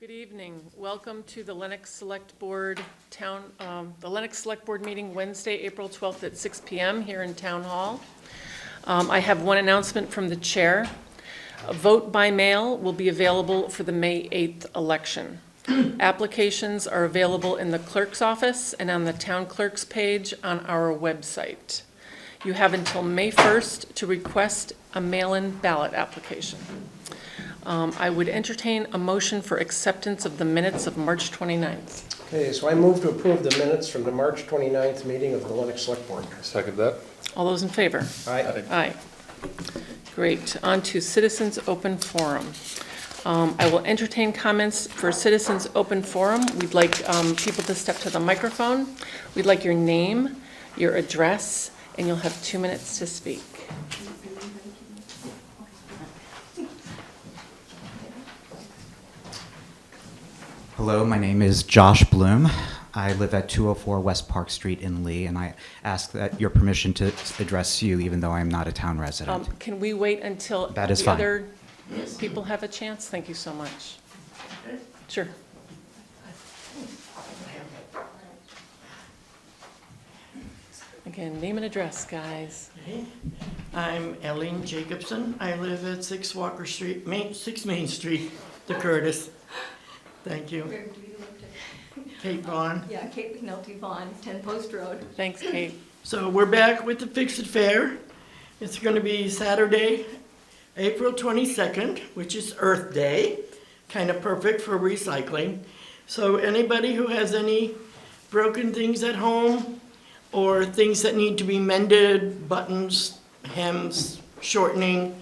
Good evening. Welcome to the Lenox Select Board meeting Wednesday, April 12th at 6 p.m. here in Town Hall. I have one announcement from the chair. A vote by mail will be available for the May 8th election. Applications are available in the clerk's office and on the town clerk's page on our website. You have until May 1st to request a mail-in ballot application. I would entertain a motion for acceptance of the minutes of March 29th. Okay, so I move to approve the minutes from the March 29th meeting of the Lenox Select Board. Second that. All those in favor? Aye. Aye. Great. On to Citizens Open Forum. I will entertain comments for Citizens Open Forum. We'd like people to step to the microphone. We'd like your name, your address, and you'll have 2 minutes to speak. Hello, my name is Josh Bloom. I live at 204 West Park Street in Lee, and I ask that your permission to address you, even though I'm not a town resident. Can we wait until That is the fine. other people have a chance? Thank you so much. Sure. Again, name and address, guys. I'm Ellen Jacobson. I live at 6 Walker Street, 6 Main Street, the Curtis. Thank you. Where do you live? Kate Vaughn. Yeah, Kate McNulty Vaughn, 10 Post Road. Thanks, Kate. So we're back with the Fix It Fair. It's going to be Saturday, April 22nd, which is Earth Day. Kind of perfect for recycling. So anybody who has any broken things at home or things that need to be mended, buttons, hems, shortening,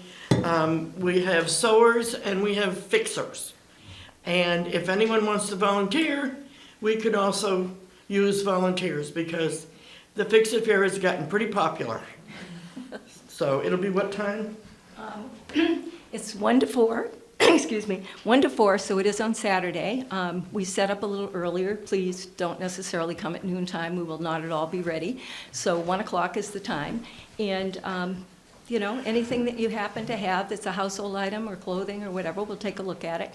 we have sewers and we have fixers. And if anyone wants to volunteer, we could also use volunteers because the Fix It Fair has gotten pretty popular. So it'll be what time? It's 1 to 4, excuse me, 1 to 4, so it is on Saturday. We set up a little earlier. Please don't necessarily come at noontime. We will not at all be ready. So 1 o'clock is the time. And, you know, anything that you happen to have that's a household item or clothing or whatever, we'll take a look at it.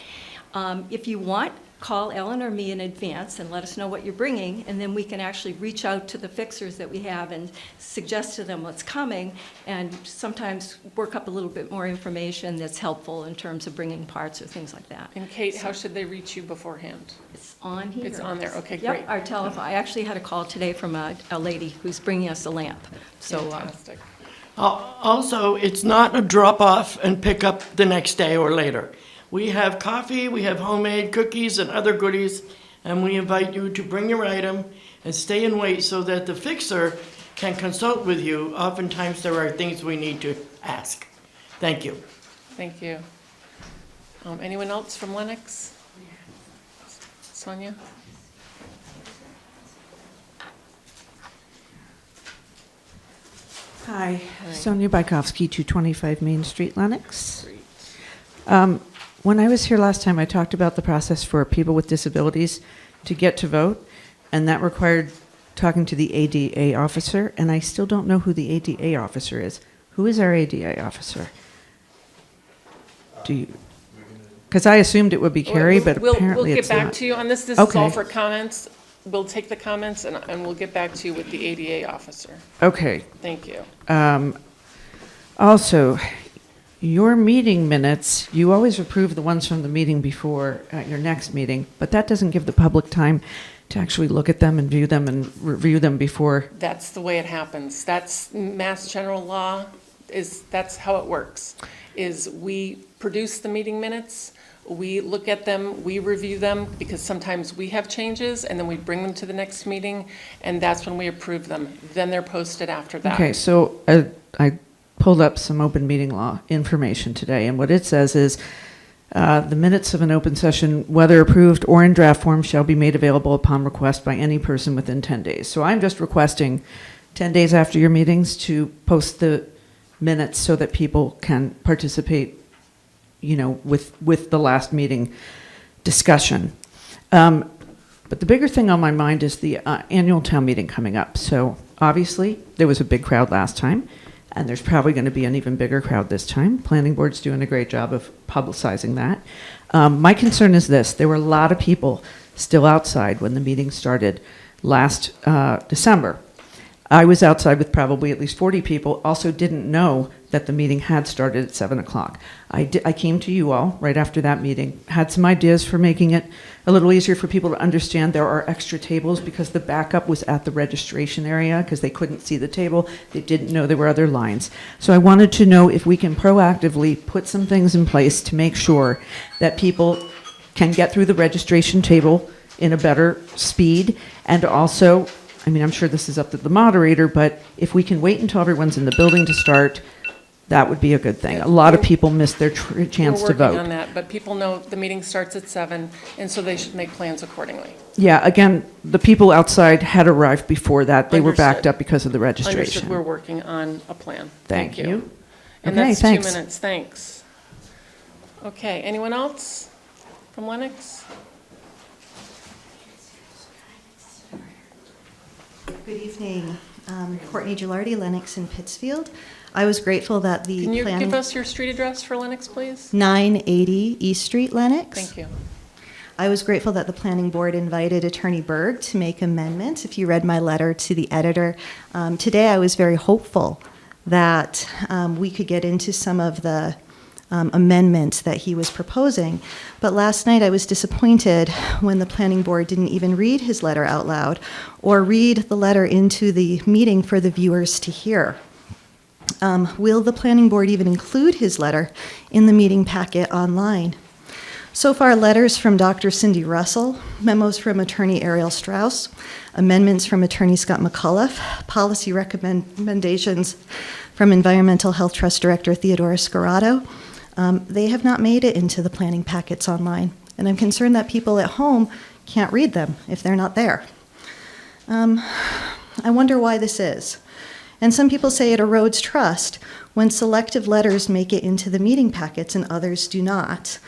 If you want, call Ellen or me in advance and let us know what you're bringing, and then we can actually reach out to the fixers that we have and suggest to them what's coming, and sometimes work up a little bit more information that's helpful in terms of bringing parts or things like that. And Kate, how should they reach you beforehand? It's on here. It's on there. Okay, Yep, great. our telephone. I actually had a call today from a lady who's bringing us a lamp. So Fantastic. Also, it's not a drop-off and pick up the next day or later. We have coffee, we have homemade cookies and other goodies, and we invite you to bring your item and stay and wait so that the fixer can consult with you. Oftentimes, there are things we need to ask. Thank you. Thank you. Anyone else from Lenox? Sonia? Hi, Sonia Bykowski, 225 Main Street, Lenox. Great. When I was here last time, I talked about the process for people with disabilities to get to vote, and that required talking to the ADA officer, and I still don't know who the ADA officer is. Who is our ADA officer? Do you? Because I assumed it would be Carrie, but apparently it's not. We'll get back to you on this. This is all Okay. for comments. We'll take the comments and we'll get back to you with the ADA officer. Okay. Thank you. Also, your meeting minutes, you always approve the ones from the meeting before your next meeting, but that doesn't give the public time to actually look at them and view them and review them before. That's the way it happens. That's Mass General Law, that's how it works, is we produce the meeting minutes, we look at them, we review them, because sometimes we have changes, and then we bring them to the next meeting, and that's when we approve them. Then they're posted after that. Okay, so I pulled up some open meeting law information today, and what it says is the minutes of an open session, whether approved or in draft form, shall be made available upon request by any person within 10 days. So I'm just requesting 10 days after your meetings to post the minutes so that people can participate, you know, with the last meeting discussion. But the bigger thing on my mind is the annual town meeting coming up. So obviously there was a big crowd last time. and there's probably going to be an even bigger crowd this time. Planning board's doing a great job of publicizing that. My concern is this: there were a lot of people still outside when the meeting started last December. I was outside with probably at least 40 people, also didn't know that the meeting had started at 7 o'clock. I came to you all right after that meeting, had some ideas for making it a little easier for people to understand. There are extra tables because the backup was at the registration area because they couldn't see the table. They didn't know there were other lines. So I wanted to know if we can proactively put some things in place to make sure that people can get through the registration table in a better speed, and also, I mean, I'm sure this is up to the moderator, but if we can wait until everyone's in the building to start, that would be a good thing. A lot of people missed their chance to We're working vote. on that, but people know the meeting starts at 7, and so they should make plans accordingly. Yeah, again, the people outside had arrived before that. They were backed Understood. up because of the Understood, registration. we're working on a plan. Thank you. And Okay, that's thanks. 2 minutes, thanks. Okay, anyone else from Lenox? Good evening. Courtney Gilardi, Lenox in Pittsfield. I was grateful that the Can you planning... give us your street address for Lenox, please? 980 East Street, Lenox. Thank you. I was grateful that the planning board invited Attorney Berg to make amendments. If you read my letter to the editor, today I was very hopeful that we could get into some of the amendments that he was proposing. But last night I was disappointed when the planning board didn't even read his letter out loud or read the letter into the meeting for the viewers to hear. Will the planning board even include his letter in the meeting packet online? So far, letters from Dr. Cindy Russell, memos from Attorney Ariel Strauss, amendments from Attorney Scott McCullough, policy recommendations from Environmental Health Trust Director Theodora Scarrato, they have not made it into the planning packets online, and I'm concerned that people at home can't read them if they're not there. I wonder why this is. And some people say it erodes trust when selective letters make it into the meeting packets and others do not.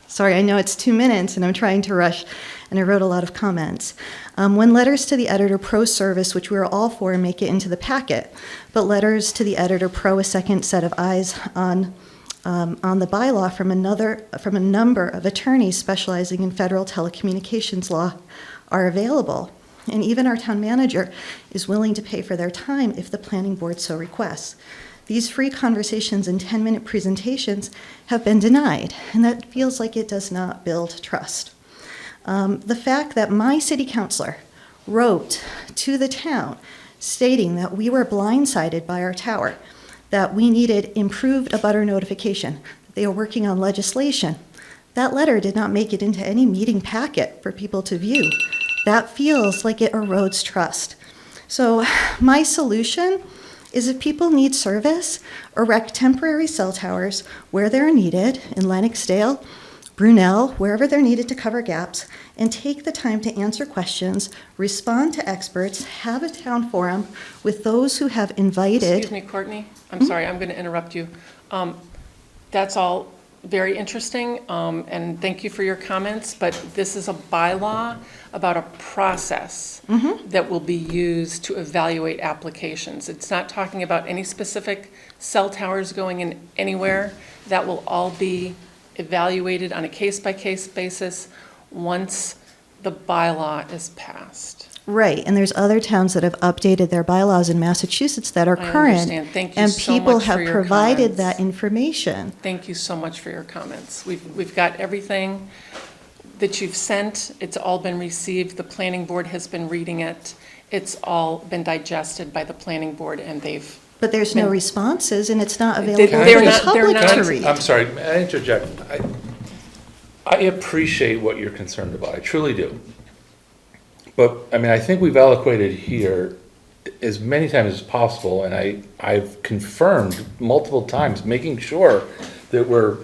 Sorry, I know it's 2 minutes and I'm trying to rush, and I wrote a lot of comments. When letters to the editor pro service, which we are all for, make it into the packet, but letters to the editor pro a second set of eyes on the bylaw from a number of attorneys specializing in federal telecommunications law are available. And even our town manager is willing to pay for their time if the planning board so requests. These free conversations and 10-minute presentations have been denied, and that feels like it does not build trust. The fact that my city councilor wrote to the town stating that we were blindsided by our tower, that we needed improved abutter notification, that they were working on legislation, that letter did not make it into any meeting packet for people to view. That feels like it erodes trust. So my solution is if people need service, erect temporary cell towers where they're needed in Lennoxdale, Brunel, wherever they're needed to cover gaps, and take the time to answer questions, respond to experts, have a town forum with those who have invited. Excuse me, Courtney, I'm sorry, I'm going to interrupt you. That's all very interesting, and thank you for your comments, but this is a bylaw about a process that will be used to evaluate applications. It's not talking about any specific cell towers going in anywhere. That will all be evaluated on a case-by-case basis once the bylaw is passed. Right, and there's other towns that have updated their bylaws in Massachusetts that are I current. understand. Thank you and so people much for have your provided comments. that information. Thank you so much for your comments. We've got everything that you've sent. It's all been received. The planning board has been reading it. It's all been digested by the planning board, and they've. But there's no been- responses, and it's not They- available they're for the not- they're public not- to read. I'm sorry, may I interject? I appreciate what you're concerned about, I truly do. But, I mean, I think we've eloquated here as many times as possible, and I've confirmed multiple times, making sure that we're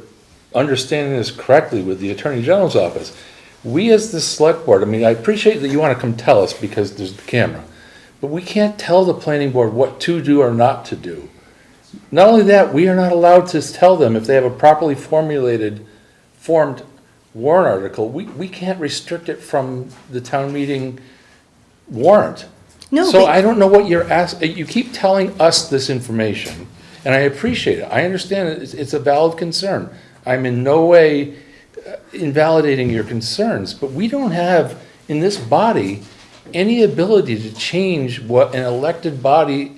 understanding this correctly with the Attorney General's office. We as the select board, I mean, I appreciate that you want to come tell us because there's the camera, but we can't tell the planning board what to do or not to do. Not only that, we are not allowed to tell them if they have a properly formed warrant article. We can't restrict it from the town meeting weren't. No, So but- I don't know what you're asking, you keep telling us this information, and I appreciate it. I understand it's a valid concern. I'm in no way invalidating your concerns, but we don't have, in this body, any ability to change what an elected body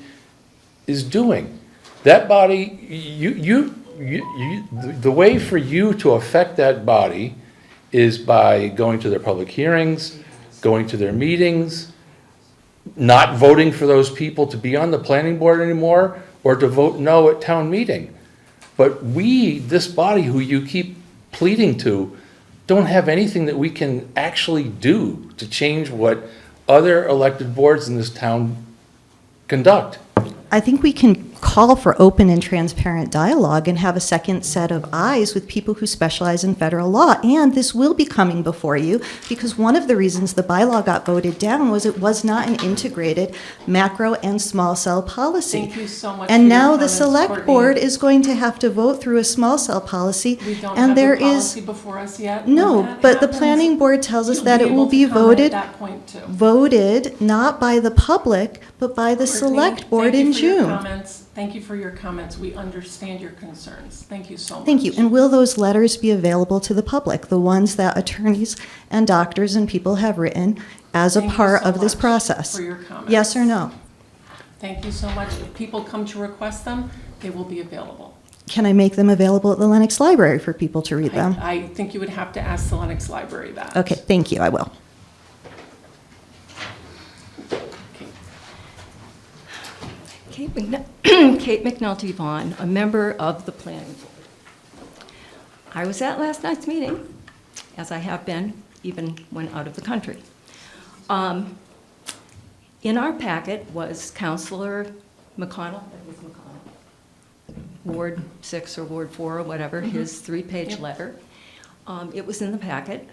is doing. That body, the way for you to affect that body is by going to their public hearings, going to their meetings, not voting for those people to be on the planning board anymore, or to vote no at town meeting. But we, this body who you keep pleading to, don't have anything that we can actually do to change what other elected boards in this town conduct. I think we can call for open and transparent dialogue and have a second set of eyes with people who specialize in federal law. And this will be coming before you because one of the reasons the bylaw got voted down was it was not an integrated macro and small cell policy. Thank you so much for And your now the comments, select Courtney. board is going to have to vote through a small cell policy. We don't And have there the is policy before us yet. When no, that but the happens, planning board tells us you'll that it will able be to comment voted, at that point too. voted not by the public, but by the Courtney, select board thank in you for your June. comments. Thank you for your comments. We understand your concerns. Thank you so much. Thank you. And will those letters be available to the public, the ones that attorneys and doctors and people have written as a Thank you part so of this much process? for your comments. Yes or no? Thank you so much. If people come to request them, they will be available. Can I make them available at the Lenox Library for people to read them? I think you would have to ask the Lenox Library that. Okay, thank you, I will. Okay. Kate McNulty Vaughn, a member of the planning board. I was at last night's meeting, as I have been, even when out of the country. In our packet was Counselor McConnell, Ward 6 or Ward 4 or whatever, his 3-page letter. It was in the packet.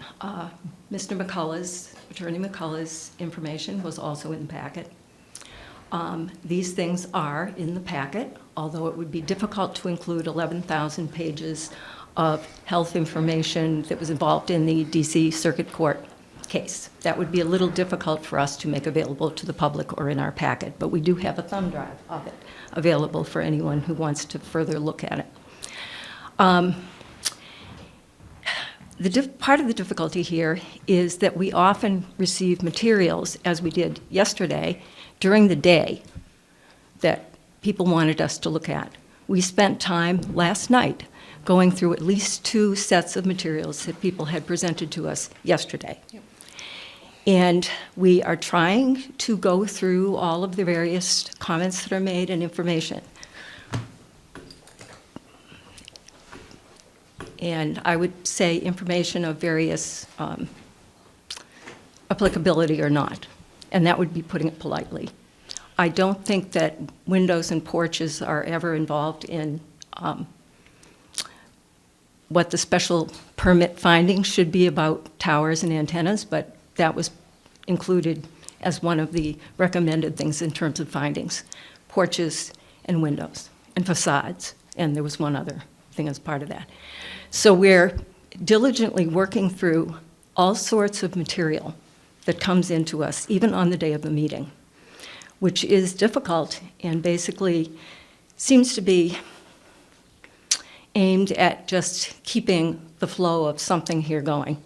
Mr. McCullough's, Attorney McCullough's information was also in the packet. These things are in the packet, although it would be difficult to include 11,000 pages of health information that was involved in the DC Circuit Court case. That would be a little difficult for us to make available to the public or in our packet, but we do have a thumb drive of it available for anyone who wants to further look at it. Part of the difficulty here is that we often receive materials, as we did yesterday, during the day that people wanted us to look at. We spent time last night going through at least 2 sets of materials that people had presented to us yesterday. Yep. And we are trying to go through all of the various comments that are made and information. And I would say information of various applicability or not, and that would be putting it politely. I don't think that windows and porches are ever involved in what the special permit findings should be about towers and antennas, but that was included as one of the recommended things in terms of findings, porches and windows and facades, and there was one other thing as part of that. So we're diligently working through all sorts of material that comes into us, even on the day of the meeting, which is difficult and basically seems to be aimed at just keeping the flow of something here going.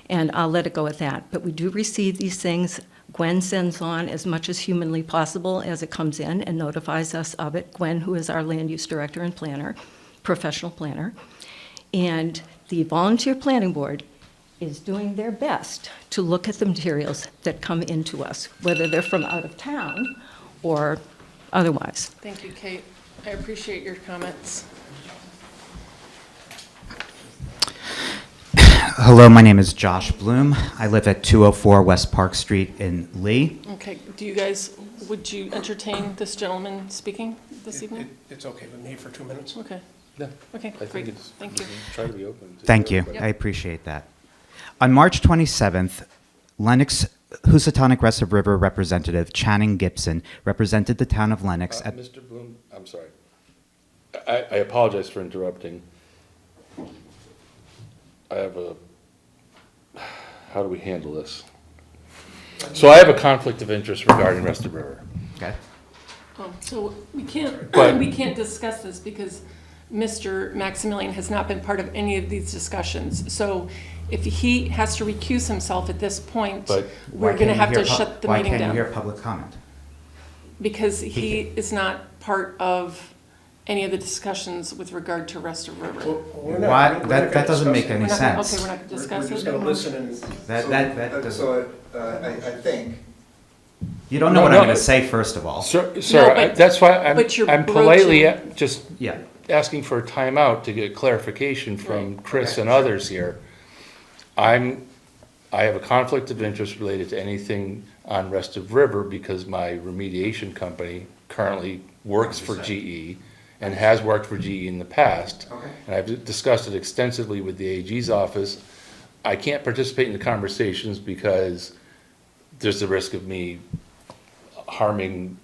And I'll let it go at that. But we do receive these things. Gwen sends on as much as humanly possible as it comes in and notifies us of it. Gwen, who is our land use director and planner, professional planner. And the volunteer planning board is doing their best to look at the materials that come into us, whether they're from out of town or otherwise. Thank you, Kate. I appreciate your comments. Hello, my name is Josh Bloom. I live at 204 West Park Street in Lee. Okay, do you guys, would you entertain this gentleman speaking this evening? It's okay with me for 2 minutes. Okay, Yeah, okay, I think great, it's, thank you. try to be open. to Thank you. everybody. I appreciate that. On March 27th, Lenox Housatonic Rest River Representative Channing Gibson represented the town of Lenox at Mr. Bloom, I'm sorry. I apologize for interrupting. I have a, how do we handle this? So I have a conflict of interest regarding Rested River. Okay? So we can't, But- we can't discuss this because Mr. Maximilian has not been part of any of these discussions. So if he has to recuse himself at this point, But we're going to have to shut the meeting Why can't you hear down. public comment? Because he is not part of any of the discussions with regard to Rest of River. We're not- Why, we're not that gonna doesn't discuss make it. any We're not gonna- sense. Okay, we're not going to discuss We're just it? gonna listen and. That doesn't, So, I think, you don't know No, what no, I'm gonna say, first of all. Sir, but- that's why but you're I'm politely broaching- just Yeah. asking for a timeout to get clarification from Right. Chris Okay. and others here. I have a conflict of interest related to anything on Restive River because my remediation company currently works for GE and has worked for GE in the past. Okay. And I've discussed it extensively with the AG's office. I can't participate in the conversations because there's the risk of me harming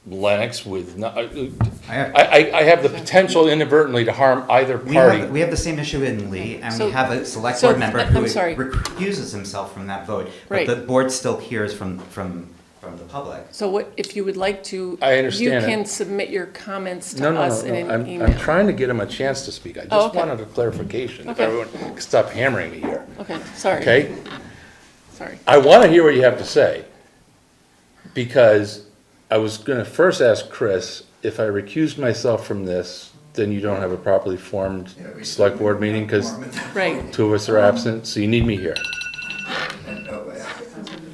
Lennox with, I have the potential inadvertently to harm either We party. have the same issue in Lee, and So- we have a select so, board member who I'm sorry. recuses himself from that vote. Right. But the board still hears from the public. So what, if you would like to. I understand You it. can submit your comments No, to no, us no, in no, an I'm email. trying to get him a chance to speak. I Oh, just okay. wanted a clarification. If Okay. everyone could stop hammering me here, Okay, sorry. okay? Sorry. I want to hear what you have to say, because I was gonna first ask Chris, if I recuse myself from this, then you don't have a properly formed select board meeting, because Right. two of us are absent, so you need me here.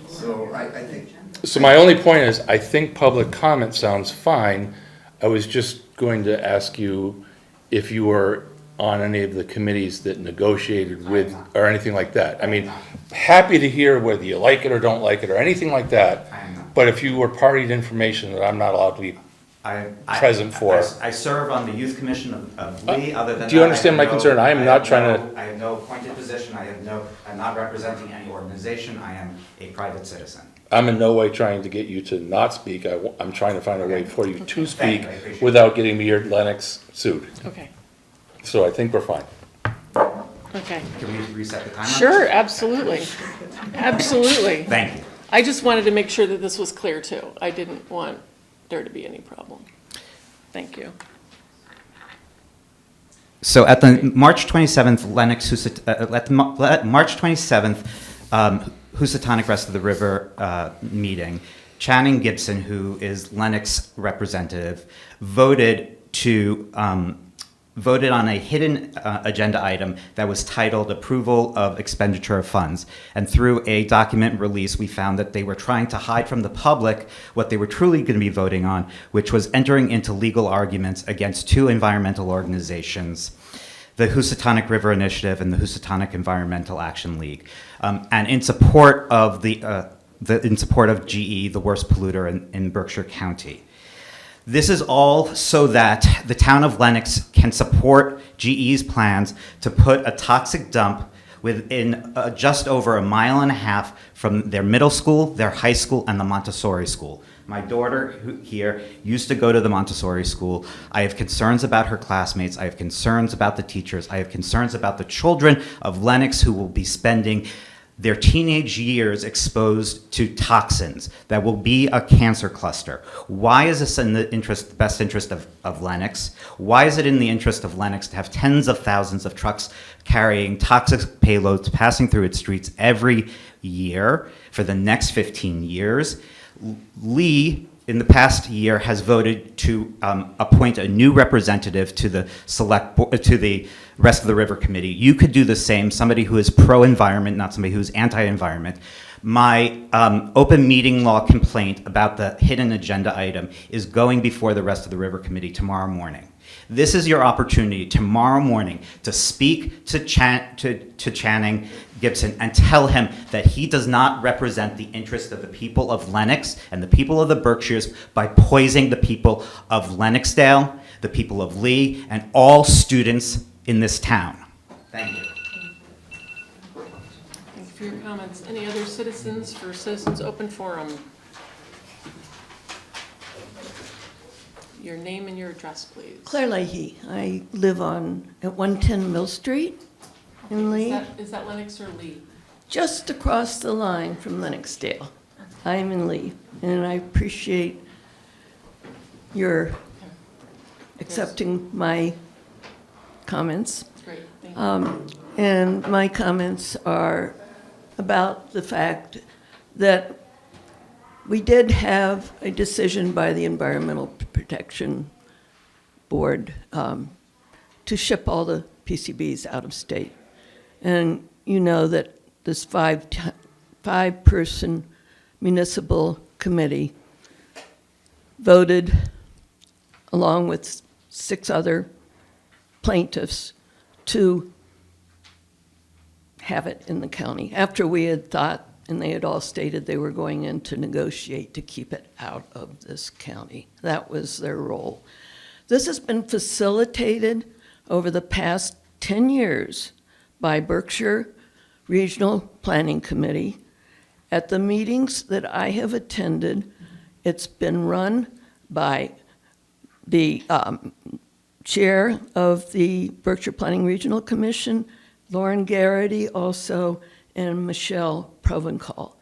so I think, So my only point is, I think public comment sounds fine. I was just going to ask you if you were on any of the committees that negotiated with, or anything like that. I mean, happy to hear whether you like it or don't like it, or anything like that. I am not. But if you were party to information that I'm not allowed to be, Present for. I serve on the youth commission of Lee, other than that. do you understand I my have concern? I am have not trying no- I have no appointed position, I'm not representing any organization, I am a private citizen. I'm in no way trying to get you to not speak. I'm trying to find a way for you to Thank speak you, I appreciate it. without getting me or Lennox sued. Okay, So I think we're fine. okay. Can we reset the timer? Sure, absolutely. Absolutely. Thank you. I just wanted to make sure that this was clear too. I didn't want there to be any problem. Thank you. So at the March 27th March 27th Housatonic Rest of the River meeting, Channing Gibson, who is Lennox representative, voted on a hidden agenda item that was titled Approval of Expenditure of Funds. And through a document release, we found that they were trying to hide from the public what they were truly going to be voting on, which was entering into legal arguments against two environmental organizations, the Housatonic River Initiative and the Housatonic Environmental Action League, and in support of in support of GE, the worst polluter in Berkshire County. This is all so that the town of Lenox can support GE's plans to put a toxic dump within just over 1.5 miles from their middle school, their high school, and the Montessori school. My daughter here used to go to the Montessori school. I have concerns about her classmates. I have concerns about the teachers. I have concerns about the children of Lenox who will be spending their teenage years exposed to toxins that will be a cancer cluster. Why is this in the best interest of Lenox? Why is it in the interest of Lenox to have tens of thousands of trucks carrying toxic payloads passing through its streets every year for the next 15 years? Lee, in the past year, has voted to appoint a new representative to the to the Rest of the River Committee. You could do the same, somebody who is pro-environment, not somebody who is anti-environment. My open meeting law complaint about the hidden agenda item is going before the Rest of the River Committee tomorrow morning. This is your opportunity tomorrow morning to speak to Channing Gibson and tell him that he does not represent the interest of the people of Lenox and the people of the Berkshires by poisoning the people of Lennoxdale, the people of Lee, and all students in this town. Thank you. Thank you for your comments. Any other citizens for Citizens Open Forum? Your name and your address, please. Claire Leahy. I live at 110 Mill Street in Lee, Is that Lennox or Lee? just across the line from Lennoxdale. I am in Lee, and I appreciate your accepting my comments. Great, thank you. And my comments are about the fact that we did have a decision by the Environmental Protection Board to ship all the PCBs out of state. And you know that this five-person municipal committee voted, along with 6 other plaintiffs, to have it in the county, after we had thought, and they had all stated they were going in to negotiate to keep it out of this county. That was their role. This has been facilitated over the past 10 years by Berkshire Regional Planning Committee. At the meetings that I have attended, it's been run by the chair of the Berkshire Planning Regional Commission, Lauren Garrity also, and Michelle Provencal.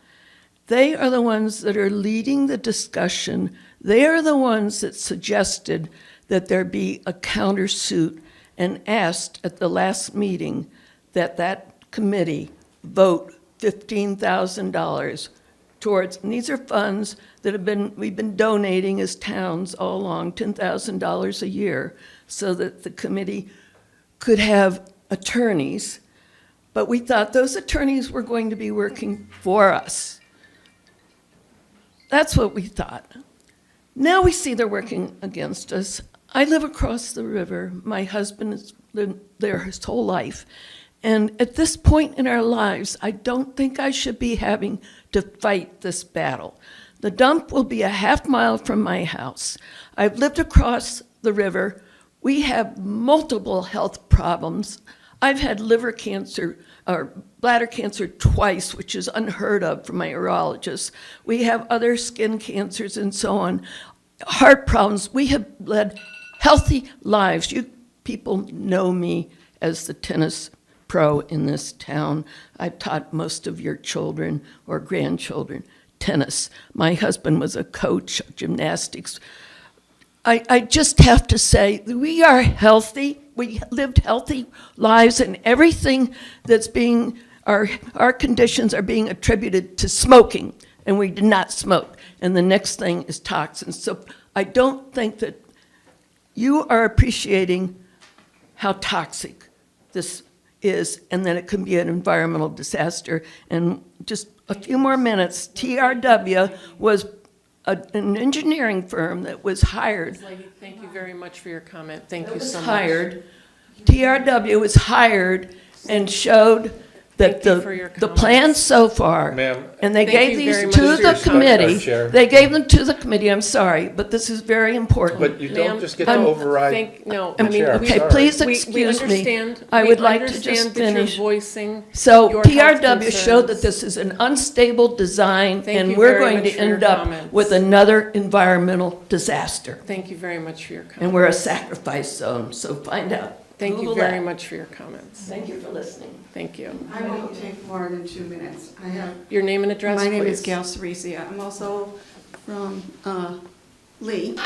They are the ones that are leading the discussion. They are the ones that suggested that there be a countersuit and asked at the last meeting that that committee vote $15,000 towards, and these are funds that we've been donating as towns all along, $10,000 a year, so that the committee could have attorneys. But we thought those attorneys were going to be working for us. That's what we thought. Now we see they're working against us. I live across the river. My husband has lived there his whole life. And at this point in our lives, I don't think I should be having to fight this battle. The dump will be a half mile from my house. I've lived across the river. We have multiple health problems. I've had liver cancer or bladder cancer twice, which is unheard of for my urologist. We have other skin cancers and so on. Heart problems. We have led healthy lives. You people know me as the tennis pro in this town. I've taught most of your children or grandchildren tennis. My husband was a coach of gymnastics. I just have to say, we are healthy. We lived healthy lives, and everything that's being, our conditions are being attributed to smoking, and we did not smoke. And the next thing is toxins. So I don't think that you are appreciating how toxic this is, and that it can be an environmental disaster. And just a few more minutes, TRW was an engineering firm that was hired. Lady, thank you very much for your comment. Thank you Was so much. hired. TRW was hired and showed that Thank you for your the comments. plans so far, Ma'am. and they Thank gave you these very to much. the Respect our committee. chair. They gave them to the committee, I'm sorry, but this is very important. But you Ma'am, don't just get to override. No, the I mean, chair. we- Sorry. Okay, please we excuse me. understand. I we would like to understand just that you're finish. voicing So your health TRW showed that concerns. this is an unstable design, Thank and you we're very going much to for your end up comments. with another environmental disaster. Thank you very much for your comments. And we're a sacrifice zone, so find out. Thank you Google very that. much for your comments. Thank you for listening. Thank you. I won't take more than 2 minutes. I have, Your name and address, my name please. is Gail Cerisia. I'm also from Lee.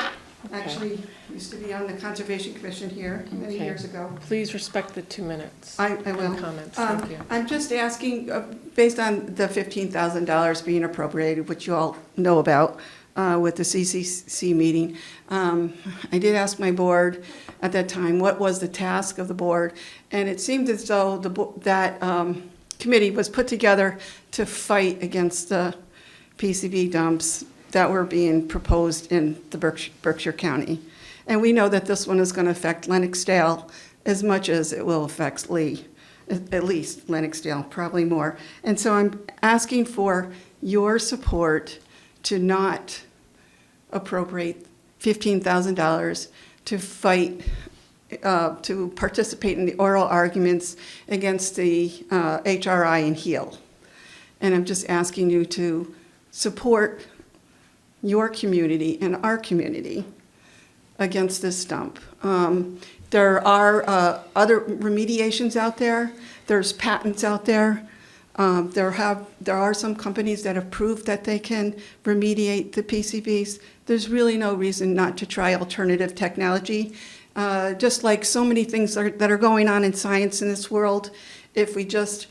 Actually, used to be on the Conservation Commission here many Okay. years ago. Please respect the 2 minutes. I will. And comments, thank you. I'm just asking, based on the $15,000 being appropriated, which you all know about with the CCC meeting, I did ask my board at that time, what was the task of the board? And it seemed as though that committee was put together to fight against the PCB dumps that were being proposed in the Berkshire County. And we know that this one is going to affect Lenoxdale as much as it will affect Lee, at least Lenoxdale, probably more. And so I'm asking for your support to not appropriate $15,000 to fight, to participate in the oral arguments against the HRI and HEAL. And I'm just asking you to support your community and our community against this dump. There are other remediations out there. There's patents out there. There are some companies that have proved that they can remediate the PCBs. There's really no reason not to try alternative technology. Just like so many things that are going on in science in this world, if we just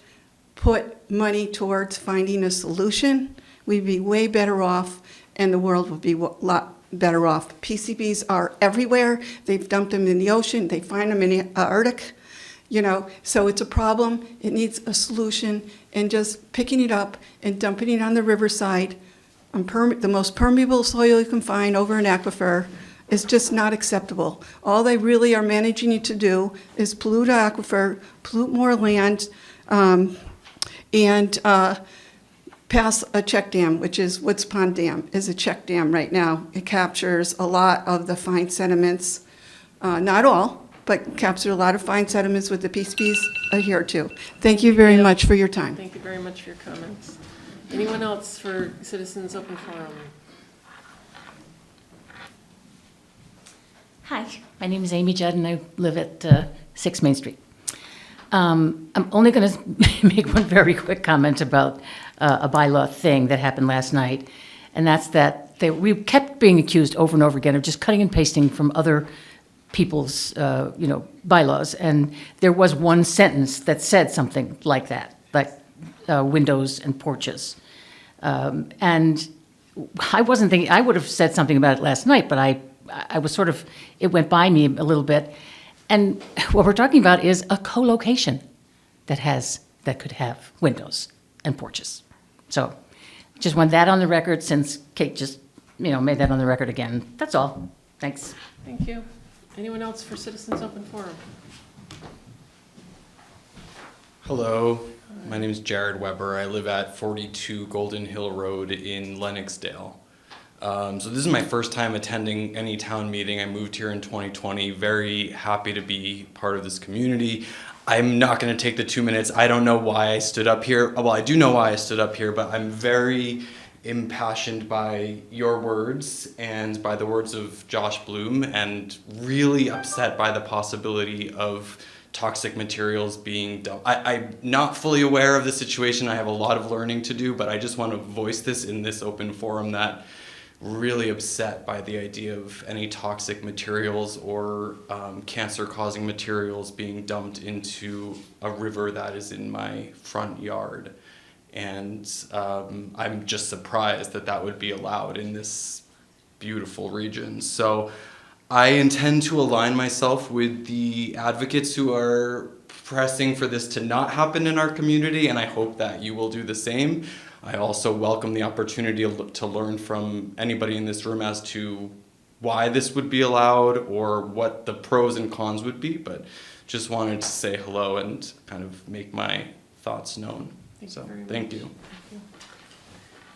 put money towards finding a solution, we'd be way better off, and the world would be a lot better off. PCBs are everywhere. They've dumped them in the ocean. They find them in the Arctic. So it's a problem. It needs a solution, and just picking it up and dumping it on the riverside, on the most permeable soil you can find over an aquifer, is just not acceptable. All they really are managing to do is pollute an aquifer, pollute more land, and pass a check dam, which is Woods Pond Dam, is a check dam right now. It captures a lot of the fine sediments, not all, but captures a lot of fine sediments with the PCBs adhere to. Thank you very much for your time. Thank you very much for your comments. Anyone else for Citizens Open Forum? Hi, my name is Amy Judd, and I live at 6 Main Street. I'm only going to make one very quick comment about a bylaw thing that happened last night, and that's that we kept being accused over and over again of just cutting and pasting from other people's, bylaws, and there was one sentence that said something like that, like windows and porches. And I wasn't thinking, I would have said something about it last night, but I was sort of, it went by me a little bit. And what we're talking about is a co-location that could have windows and porches. So just want that on the record, since Kate just, made that on the record again. That's all. Thanks. Thank you. Anyone else for Citizens Open Forum? Hello, my name is Jared Weber. I live at 42 Golden Hill Road in Lenoxdale. So this is my first time attending any town meeting. I moved here in 2020, very happy to be part of this community. I'm not going to take the 2 minutes. I don't know why I stood up here. Well, I do know why I stood up here, but I'm very impassioned by your words and by the words of Josh Bloom, and really upset by the possibility of toxic materials being dumped. I'm not fully aware of the situation. I have a lot of learning to do, but I just want to voice this in this open forum that really upset by the idea of any toxic materials or cancer-causing materials being dumped into a river that is in my front yard. And I'm just surprised that that would be allowed in this beautiful region. So I intend to align myself with the advocates who are pressing for this to not happen in our community, and I hope that you will do the same. I also welcome the opportunity to learn from anybody in this room as to why this would be allowed or what the pros and cons would be, but just wanted to say hello and kind of make my thoughts known. Thank you.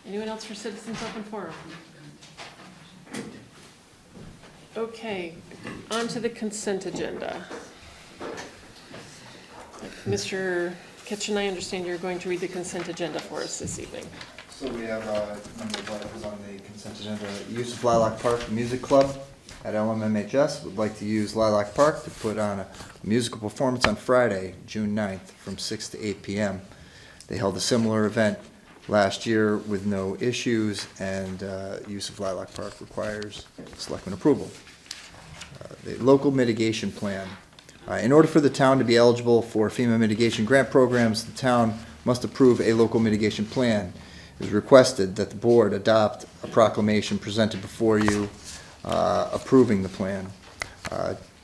Anyone else for Citizens Open Forum? Okay, on to the consent agenda. Mr. Kitchen, I understand you're going to read the consent agenda for us this evening. So we have a number of items on the consent agenda. Use of Lilac Park Music Club at LMMHS would like to use Lilac Park to put on a musical performance on Friday, June 9th from 6 to 8 p.m. They held a similar event last year with no issues, and use of Lilac Park requires selectmen approval. The local mitigation plan. In order for the town to be eligible for FEMA mitigation grant programs, the town must approve a local mitigation plan. It is requested that the board adopt a proclamation presented before you approving the plan.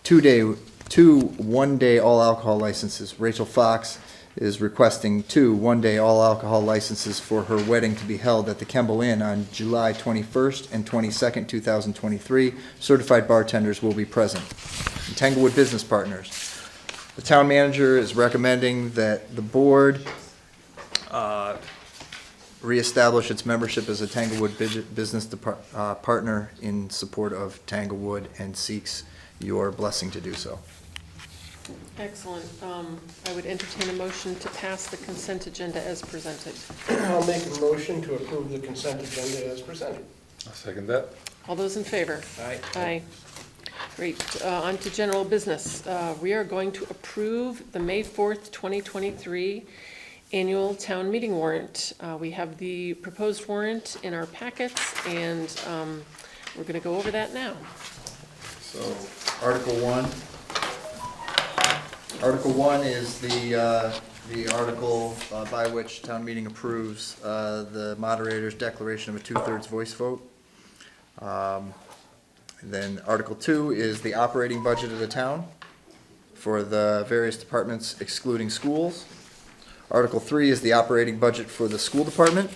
Two one-day all-alcohol licenses. Rachel Fox is requesting 2 one-day all-alcohol licenses for her wedding to be held at the Kemble Inn on July 21st and 22nd, 2023. Certified bartenders will be present. And Tanglewood Business Partners. The town manager is recommending that the board reestablish its membership as a Tanglewood business partner in support of Tanglewood, and seeks your blessing to do so. Excellent. I would entertain a motion to pass the consent agenda as presented. I'll make a motion to approve the consent agenda as presented. I'll second that. All those in favor? Aye. Aye. Great. On to general business. We are going to approve the May 4th, 2023 annual town meeting warrant. We have the proposed warrant in our packets, and we're going to go over that now. So, Article 1. Article 1 is the article by which town meeting approves the moderator's declaration of a 2/3 voice vote. And then Article 2 is the operating budget of the town for the various departments excluding schools. Article 3 is the operating budget for the school department.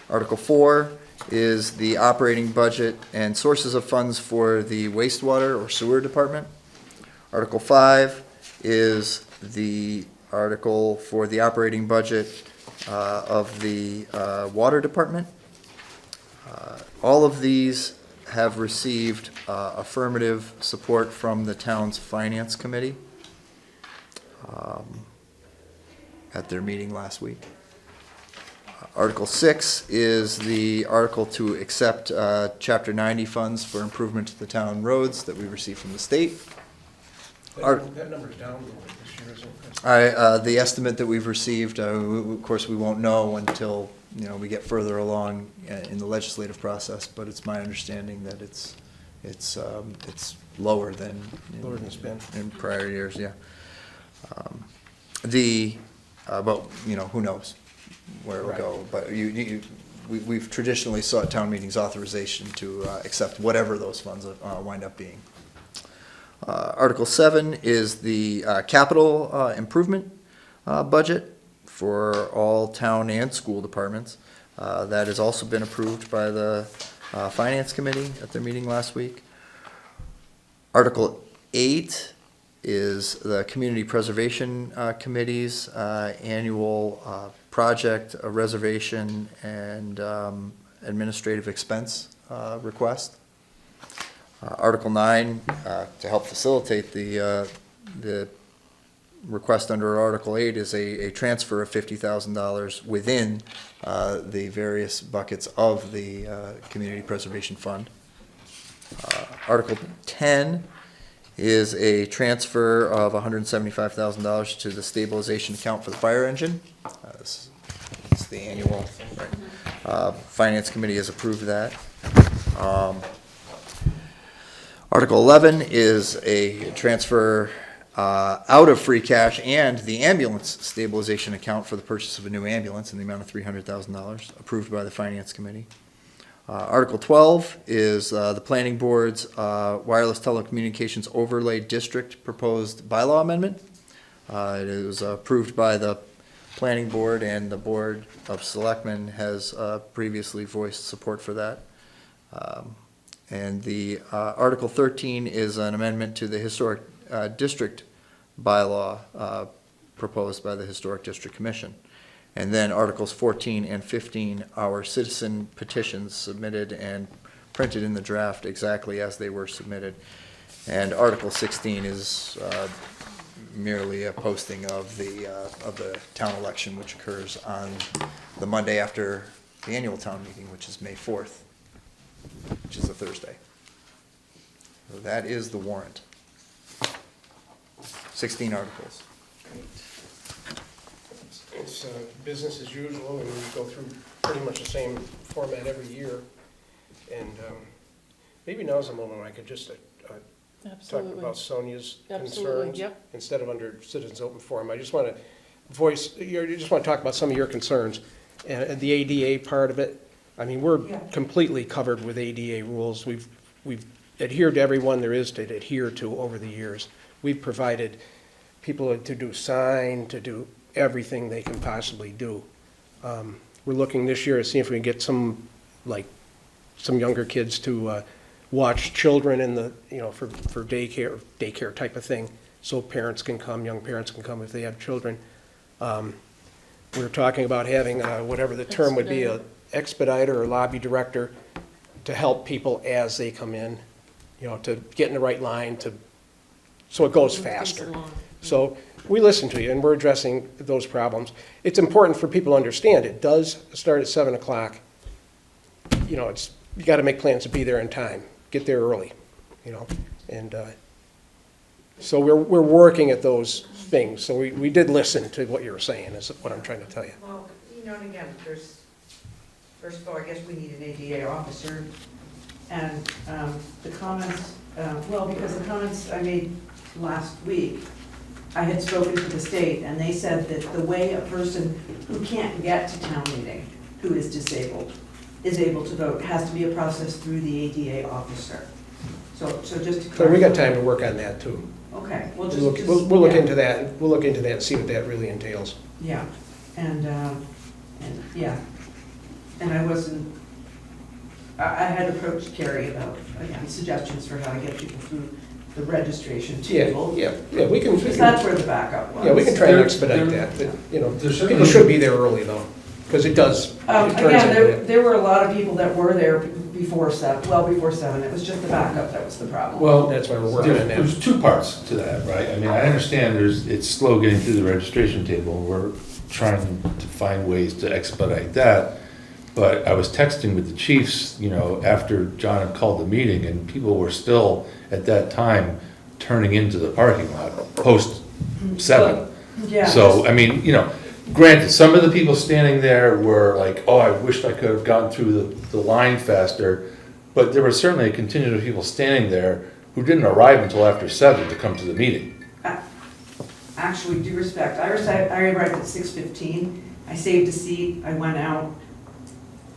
Article 4 is the operating budget and sources of funds for the wastewater or sewer department. Article 5 is the article for the operating budget of the water department. All of these have received affirmative support from the town's finance committee at their meeting last week. Article 6 is the article to accept Chapter 90 funds for improvement to the town roads that we received from the state. That number's down a little bit this year, isn't it? The estimate that we've received, of course, we won't know until, we get further along in the legislative process, but it's my understanding that it's lower than Lower than it's been. in prior years, yeah. But, who knows where it'll go, but we've traditionally sought town meeting's authorization to accept whatever those funds wind up being. Article 7 is the capital improvement budget for all town and school departments. That has also been approved by the Finance Committee at their meeting last week. Article 8 is the Community Preservation Committee's annual project reservation and administrative expense request. Article 9, to help facilitate the request under Article 8, is a transfer of $50,000 within the various buckets of the Community Preservation Fund. Article 10 is a transfer of $175,000 to the stabilization account for the fire engine. It's the annual, right. Finance Committee has approved that. Article 11 is a transfer out of free cash and the ambulance stabilization account for the purchase of a new ambulance in the amount of $300,000, approved by the Finance Committee. Article 12 is the Planning Board's Wireless Telecommunications Overlay District proposed bylaw amendment. It was approved by the Planning Board, and the Board of Selectmen has previously voiced support for that. And the Article 13 is an amendment to the Historic District bylaw proposed by the Historic District Commission. And then Articles 14 and 15 are citizen petitions submitted and printed in the draft exactly as they were submitted. And Article 16 is merely a posting of the town election, which occurs on the Monday after the annual town meeting, which is May 4th, which is a Thursday. So that is the warrant. 16 articles. It's business as usual, and we go through pretty much the same format every year. And maybe now's the moment when I could just talk Absolutely. about Sonia's Absolutely, concerns. yep. Instead of under Citizens Open Forum. I just want to you just want to talk about some of your concerns. And the ADA part of it, I mean, we're completely covered with ADA rules. We've adhered to every one there is to adhere to over the years. We've provided people to do sign, to do everything they can possibly do. We're looking this year to see if we can get some younger kids to watch children in the, for daycare type of thing, so parents can come, young parents can come if they have children. We're talking about having, whatever the term would be, a expediter or lobby director to help people as they come in, to get in the right line, so it goes faster. So we listen to you, and we're addressing those problems. It's important for people to understand it does start at 7 o'clock. You got to make plans to be there in time. Get there early, and So we're working at those things. So we did listen to what you were saying, is what I'm trying to tell you. Well, and again, first of all, I guess we need an ADA officer. And the comments, because the comments I made last week, I had spoken to the state, and they said that the way a person who can't get to town meeting, who is disabled, is able to vote, has to be a process through the ADA officer. So just to clarify. So we got time to work on that too. Okay, well, We'll look yeah. into that. We'll look into that and see what that really entails. Yeah, and yeah, and I had approached Carrie about, again, suggestions for how to get people through the registration table. Yeah, we can. Because that's where the backup was. Yeah, we can try and There- expedite there- that. You know, there's people certainly- should be there early though, because it does. It turns Again, into- there were a lot of people that were there before seven. It was just the backup that was the problem. Well, That's why we're working on that. there's two parts to that, right? I mean, I understand it's slow getting through the registration table, and we're trying to find ways to expedite that. But I was texting with the chiefs, after John had called the meeting, and people were still, at that time, turning into the parking lot, post 7. Yeah. So, I mean, granted, some of the people standing there were like, oh, I wished I could have gotten through the line faster. But there was certainly a contingent of people standing there who didn't arrive until after 7 to come to the meeting. Actually, due respect, I arrived at 6:15. I saved a seat, I went out.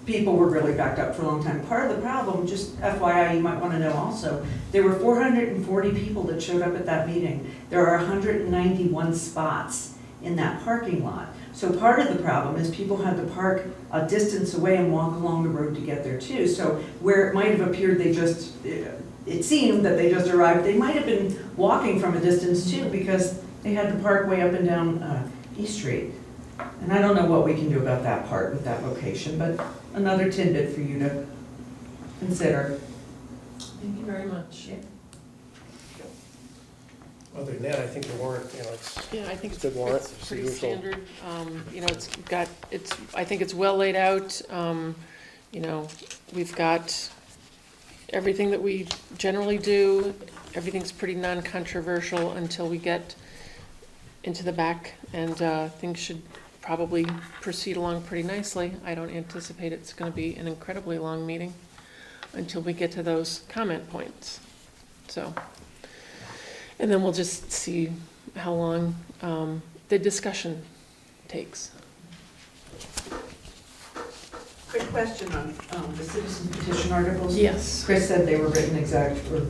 People were really backed up for a long time. Part of the problem, just FYI, you might want to know also, there were 440 people that showed up at that meeting. There are 191 spots in that parking lot. So part of the problem is people had to park a distance away and walk along the road to get there too. So where it might have appeared it seemed that they just arrived, they might have been walking from a distance too, because they had to park way up and down East Street. And I don't know what we can do about that part with that location, but another tidbit for you to consider. Thank you very much. Yeah. Other than that, I think the warrant, Yeah, I think It's a good warrant, it's it's pretty usual. standard. I think it's well laid out. We've got everything that we generally do. Everything's pretty non-controversial until we get into the back, and things should probably proceed along pretty nicely. I don't anticipate it's going to be an incredibly long meeting until we get to those comment points. So, and then we'll just see how long the discussion takes. Quick question on the citizen petition articles. Yes. Chris said they were written or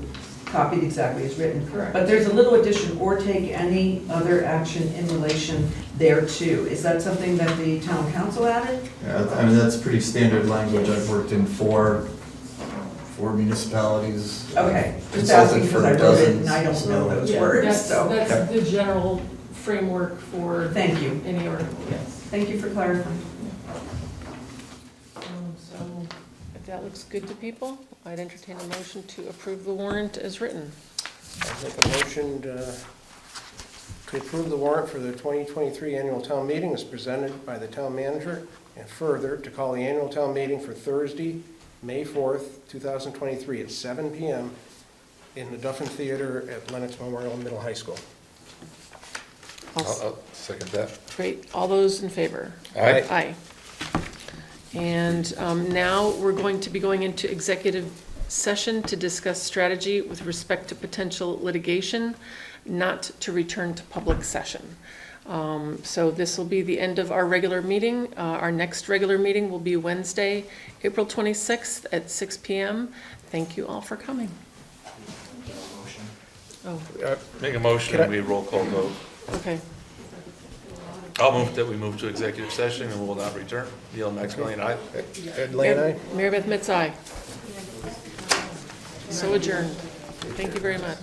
copied exactly as written. Correct. But there's a little addition, or take any other action in relation thereto. Is that something that the town council added? Yeah, that's pretty standard language. I've worked in four municipalities. Okay, just consulted asking for because I wrote it dozens, and I don't know those Yeah, words, that's- so. That's the general framework for Thank you. any article, yes. Thank you for clarifying. So if that looks good to people, I'd entertain a motion to approve the warrant as written. I'll make a motion to approve the warrant for the 2023 annual town meeting as presented by the town manager, and further, to call the annual town meeting for Thursday, May 4th, 2023 at 7 p.m. in the Duffin Theater at Lenox Memorial Middle High School. I'll second that. Great, all those in favor? Aye. Aye. And now we're going to be going into executive session to discuss strategy with respect to potential litigation, not to return to public session. So this will be the end of our regular meeting. Our next regular meeting will be Wednesday, April 26th at 6 p.m. Thank you all for coming. Oh, Make a motion, Can I- we roll call vote. okay. I'll move that we move to executive session and will not return. Neil Maximilian, aye. Ed Land, aye? Mary Beth Mitz, aye. So adjourned. Thank you very much.